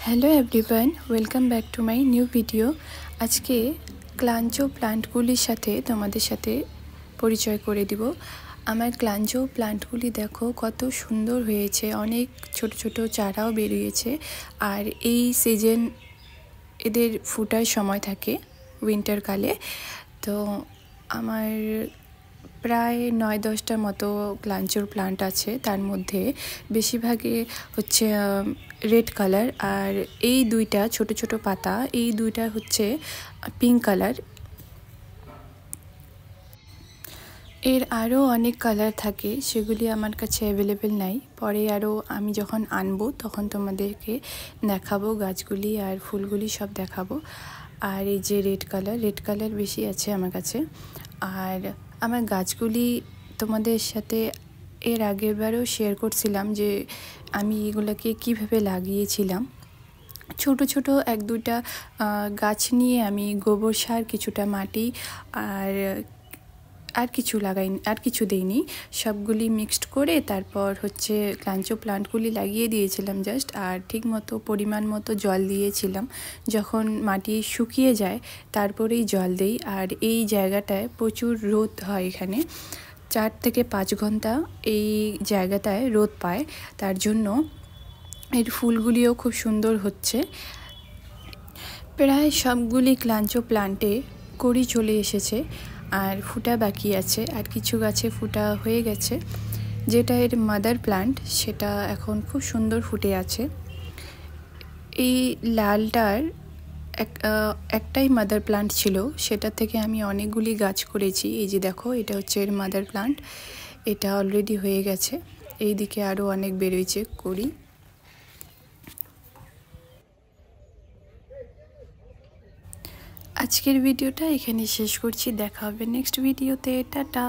Hello everyone, welcome back to my new video. আজকে ক্লাঞ্চো প্লান্টগুলির সাথে তোমাদের সাথে পরিচয় করে দিব। আমার ক্লাঞ্চো প্লান্টগুলি দেখো কত সুন্দর হয়েছে, অনেক ছোট ছোট চারাও বেরিয়েছে। আর এই সিজন এদের ফুটার সময় থাকে উইন্টারকালে। তো আমার প্রায় 9-10টার মতো ক্লাঞ্চোর প্লান্ট আছে, তার মধ্যে বেশিরভাগই হচ্ছে রেড কালার, আর এই দুইটা ছোট ছোট পাতা, এই দুইটা হচ্ছে পিঙ্ক কালার। এর আরও অনেক কালার থাকে, সেগুলি আমার কাছে অ্যাভেলেবেল নাই। পরে আরও আমি যখন আনবো তখন তোমাদেরকে দেখাবো গাছগুলি আর ফুলগুলি সব দেখাবো। আর এই যে রেড কালার বেশি আছে আমার কাছে। আর আমার গাছগুলি তোমাদের সাথে এর আগের বারেও শেয়ার করছিলাম যে আমি এগুলোকে কীভাবে লাগিয়েছিলাম। ছোট ছোট 1-2টা গাছ নিয়ে আমি গোবর সার, কিছুটা মাটি আর কিছু দেইনি, সবগুলি মিক্সড করে তারপর হচ্ছে ক্লাঞ্চো প্লান্টগুলি লাগিয়ে দিয়েছিলাম জাস্ট। আর ঠিকমতো পরিমাণ মতো জল দিয়েছিলাম। যখন মাটি শুকিয়ে যায় তারপরেই জল দেই। আর এই জায়গাটায় প্রচুর রোদ হয়, এখানে 4 থেকে 5 ঘন্টা এই জায়গাটায় রোদ পায়, তার জন্য এর ফুলগুলিও খুব সুন্দর হচ্ছে। প্রায় সবগুলি ক্লাঞ্চো প্লান্টে কড়ি চলে এসেছে আর ফুটা বাকি আছে, আর কিছু গাছে ফুটা হয়ে গেছে। যেটা এর মাদার প্লান্ট সেটা এখন খুব সুন্দর ফুটে আছে। এই লালটার একটাই মাদার প্লান্ট ছিল, সেটা থেকে আমি অনেকগুলি গাছ করেছি। এই যে দেখো, এটা হচ্ছে এর মাদার প্লান্ট, এটা অলরেডি হয়ে গেছে। এই দিকে আরও অনেক বেরোয়েছে কড়ি। আজকের ভিডিওটা এখানে শেষ করছি, দেখা হবে নেক্সট ভিডিওতে। টাটা।